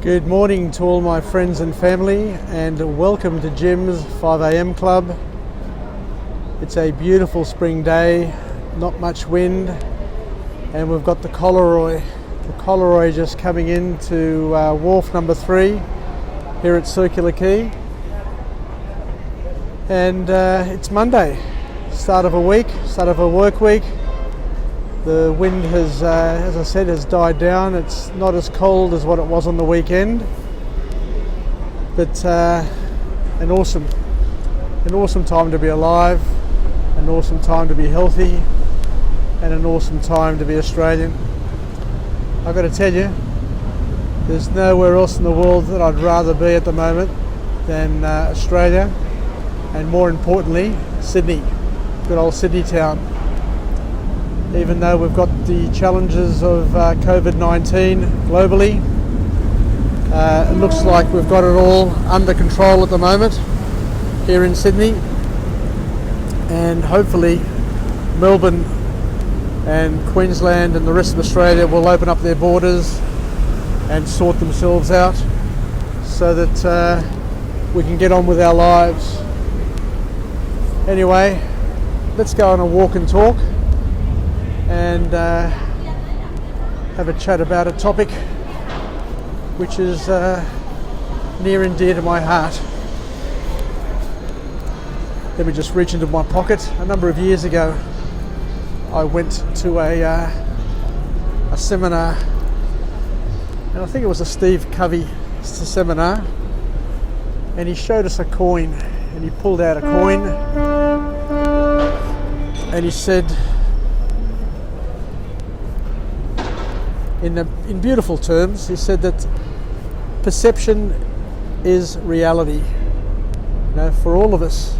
Good morning to all my friends and family, and welcome to Jim's 5 a.m. club. It's a beautiful spring day, not much wind, and we've got the Collaroy just coming into wharf number 3 here at Circular Quay. And it's Monday, start of a work week. The wind has, as I said, has died down. It's not as cold as what it was on the weekend, but an awesome time to be alive, an awesome time to be healthy, and an awesome time to be Australian. I've got to tell you, there's nowhere else in the world that I'd rather be at the moment than Australia, and more importantly, Sydney, good old Sydney town. Even though we've got the challenges of COVID-19 globally, it looks like we've got it all under control at the moment here in Sydney, and hopefully Melbourne and Queensland and the rest of Australia will open up their borders and sort themselves out so that we can get on with our lives. Anyway, let's go on a walk and talk and have a chat about a topic which is near and dear to my heart. Let me just reach into my pocket. A number of years ago, I went to a seminar, and I think it was a Steve Covey seminar, and he showed us a coin, and he pulled out a coin, and he said, in beautiful terms, he said that perception is reality. You know, for all of us,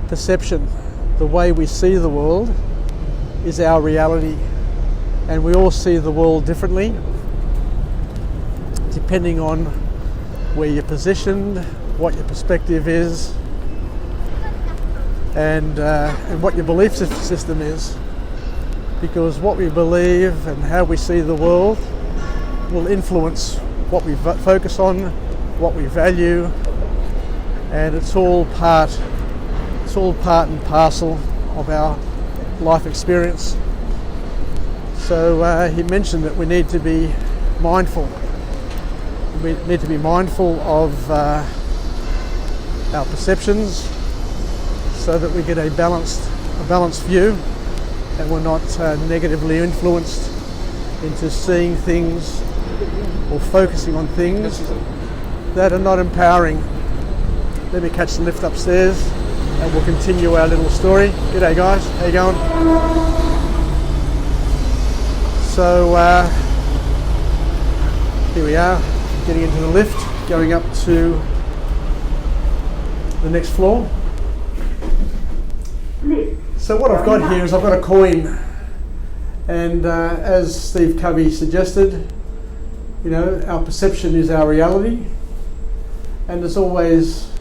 perception, the way we see the world, is our reality, and we all see the world differently depending on where you're positioned, what your perspective is, and what your belief system is. Because what we believe and how we see the world will influence what we focus on, what we value, and it's all part and parcel of our life experience. So he mentioned that we need to be mindful. We need to be mindful of our perceptions so that we get a balanced view, and we're not negatively influenced into seeing things or focusing on things that are not empowering. Let me catch the lift upstairs and we'll continue our little story. G'day guys, how you going? So here we are, getting into the lift, going up to the next floor. So what I've got here is I've got a coin, and as Steve Covey suggested, you know, our perception is our reality, and there's always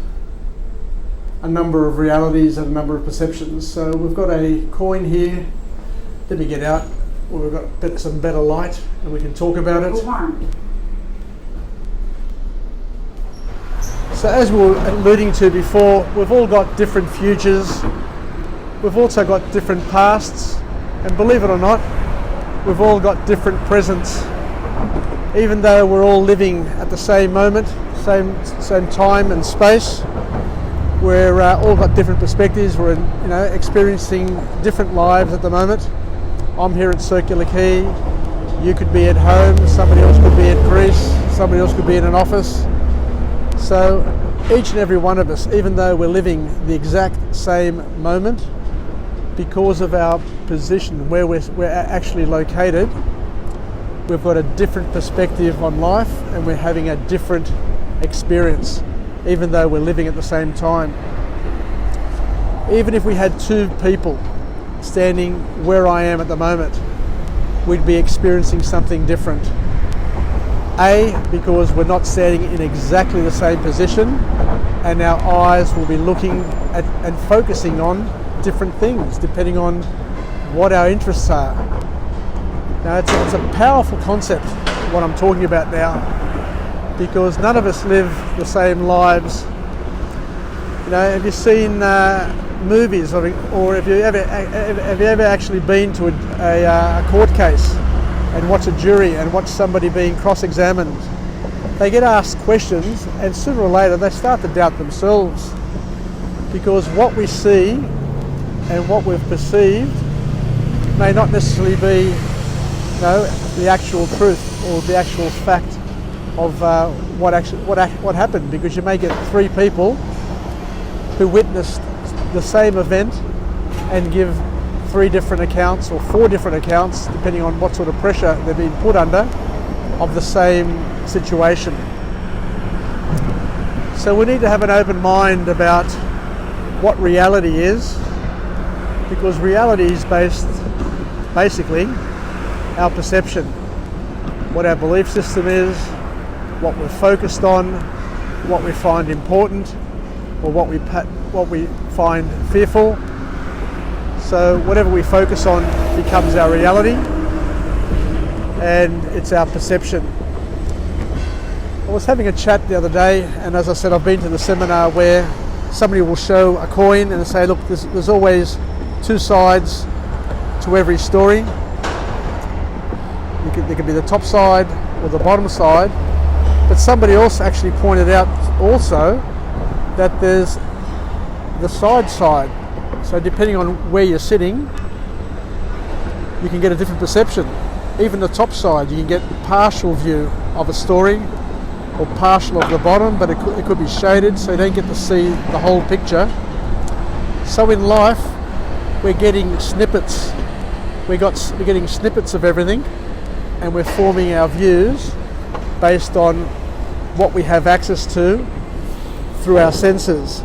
a number of realities and a number of perceptions. So we've got a coin here. Let me get out where we've got some better light and we can talk about it. So as we were alluding to before, we've all got different futures. We've also got different pasts, and believe it or not, we've all got different presents. Even though we're all living at the same moment, same time and space, we're all got different perspectives. We're experiencing different lives at the moment. I'm here at Circular Quay. You could be at home. Somebody else could be at Greece. Somebody else could be in an office. So each and every one of us, even though we're living the exact same moment, because of our position, where we're actually located, we've got a different perspective on life, and we're having a different experience, even though we're living at the same time. Even if we had two people standing where I am at the moment, we'd be experiencing something different. A, because we're not standing in exactly the same position, and our eyes will be looking at and focusing on different things depending on what our interests are. Now it's a powerful concept what I'm talking about now, because none of us live the same lives. You know, have you seen movies, or have you ever actually been to a court case and watch a jury and watch somebody being cross-examined? They get asked questions, and sooner or later they start to doubt themselves, because what we see and what we've perceived may not necessarily be, you know, the actual truth or the actual fact of what happened, because you may get three people who witnessed the same event and give three different accounts or four different accounts, depending on what sort of pressure they're being put under, of the same situation. So we need to have an open mind about what reality is, because reality is basically our perception, what our belief system is, what we're focused on, what we find important, or what we find fearful. So whatever we focus on becomes our reality, and it's our perception. I was having a chat the other day, and as I said, I've been to the seminar where somebody will show a coin and say, look, there's always two sides to every story. There could be the top side or the bottom side, but somebody else actually pointed out also that there's the side. So depending on where you're sitting, you can get a different perception. Even the top side, you can get partial view of a story, or partial of the bottom, but it could be shaded, so you don't get to see the whole picture. So in life, we're getting snippets. We're getting snippets of everything, and we're forming our views based on what we have access to through our senses.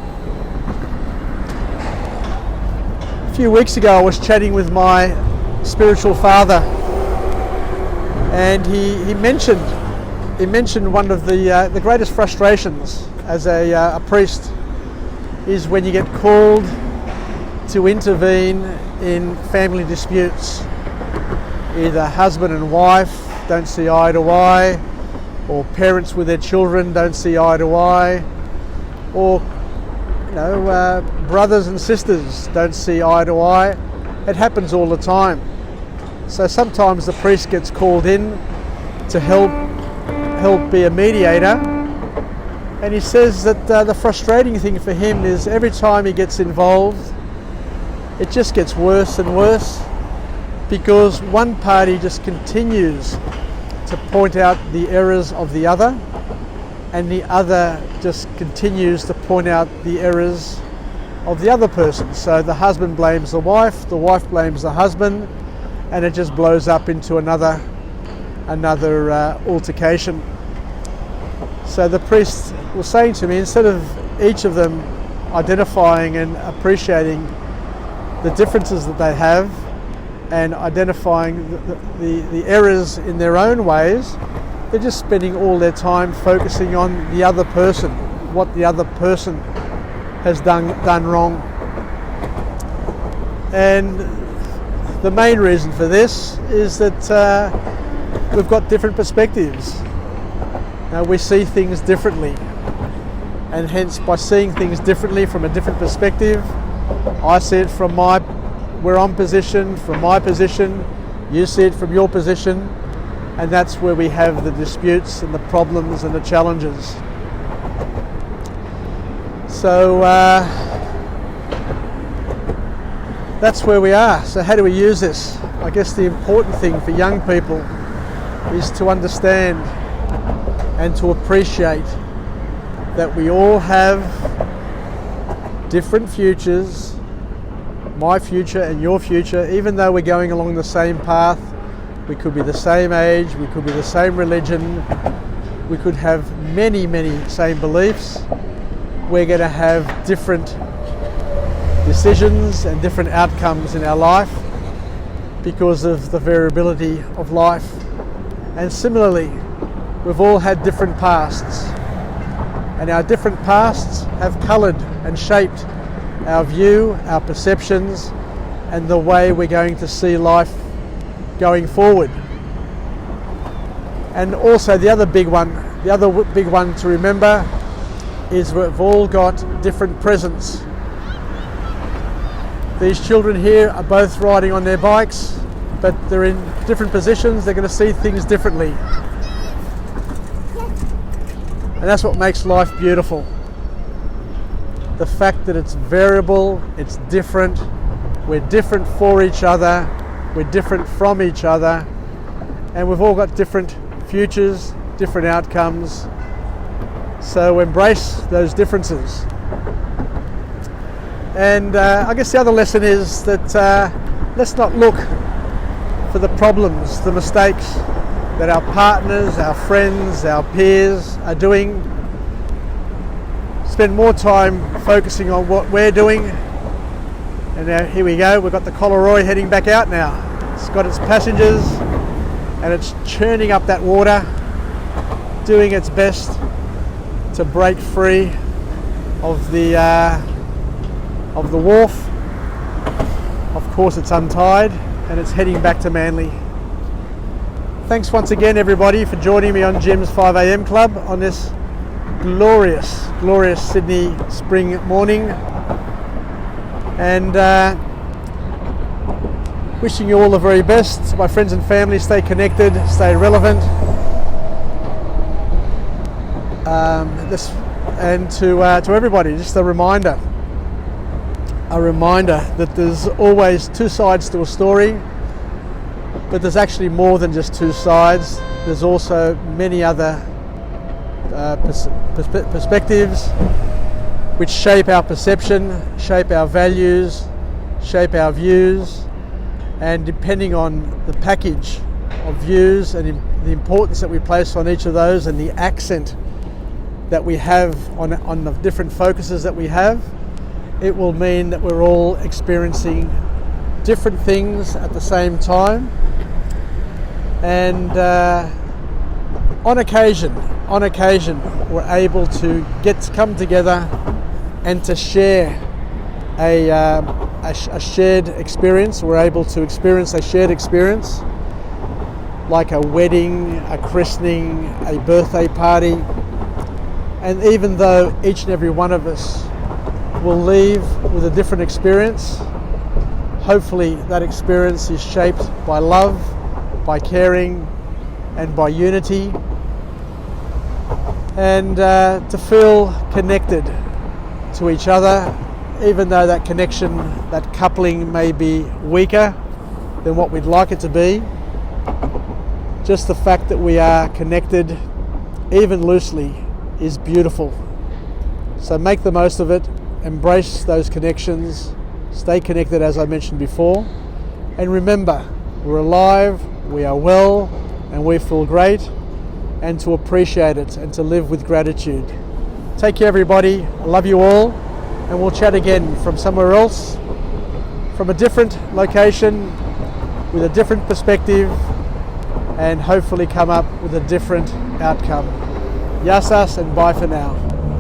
A few weeks ago, I was chatting with my spiritual father, and he mentioned one of the greatest frustrations as a priest is when you get called to intervene in family disputes. Either husband and wife don't see eye to eye, or parents with their children don't see eye to eye, or brothers and sisters don't see eye to eye. It happens all the time. So sometimes the priest gets called in to help be a mediator, and he says that the frustrating thing for him is every time he gets involved, it just gets worse and worse, because one party just continues to point out the errors of the other, and the other just continues to point out the errors of the other person. So the husband blames the wife blames the husband, and it just blows up into another altercation. So the priest was saying to me, instead of each of them identifying and appreciating the differences that they have and identifying the errors in their own ways, they're just spending all their time focusing on the other person, what the other person has done wrong. And the main reason for this is that we've got different perspectives. We see things differently, and hence by seeing things differently from a different perspective, I see it from where I'm positioned, from my position, you see it from your position, and that's where we have the disputes and the problems and the challenges. So that's where we are. So how do we use this? I guess the important thing for young people is to understand and to appreciate that we all have different futures, my future and your future. Even though we're going along the same path, we could be the same age, we could be the same religion, we could have many same beliefs. We're going to have different decisions and different outcomes in our life because of the variability of life. And similarly, we've all had different pasts, and our different pasts have coloured and shaped our view, our perceptions, and the way we're going to see life going forward. And also the other big one the other big one to remember is we've all got different presents. These children here are both riding on their bikes, but they're in different positions. They're going to see things differently. And that's what makes life beautiful. The fact that it's variable, it's different, we're different for each other, we're different from each other, and we've all got different futures, different outcomes. So embrace those differences. And I guess the other lesson is that let's not look for the problems, the mistakes that our partners, our friends, our peers are doing. Spend more time focusing on what we're doing. And now here we go, we've got the Collaroy heading back out now. It's got its passengers and it's churning up that water, doing its best to break free of the wharf. Of course it's untied and it's heading back to Manly. Thanks once again everybody for joining me on Jim's 5 a.m. Club on this glorious, glorious Sydney spring morning. And wishing you all the very best. My friends and family, stay connected, stay relevant. And to everybody, just a reminder that there's always two sides to a story, but there's actually more than just two sides. There's also many other perspectives which shape our perception, shape our values, shape our views, and depending on the package of views and the importance that we place on each of those and the accent that we have on the different focuses that we have, it will mean that we're all experiencing different things at the same time. And on occasion, we're able to come together and to share a shared experience. We're able to experience a shared experience, like a wedding, a christening, a birthday party. And even though each and every one of us will leave with a different experience, hopefully that experience is shaped by love, by caring, and by unity, and to feel connected to each other, even though that connection, that coupling may be weaker than what we'd like it to be. Just the fact that we are connected, even loosely, is beautiful. So make the most of it, embrace those connections, stay connected as I mentioned before, and remember, we're alive, we are well, and we feel great, and to appreciate it and to live with gratitude. Take care everybody, I love you all, and we'll chat again from somewhere else, from a different location, with a different perspective, and hopefully come up with a different outcome. Yassas and bye for now.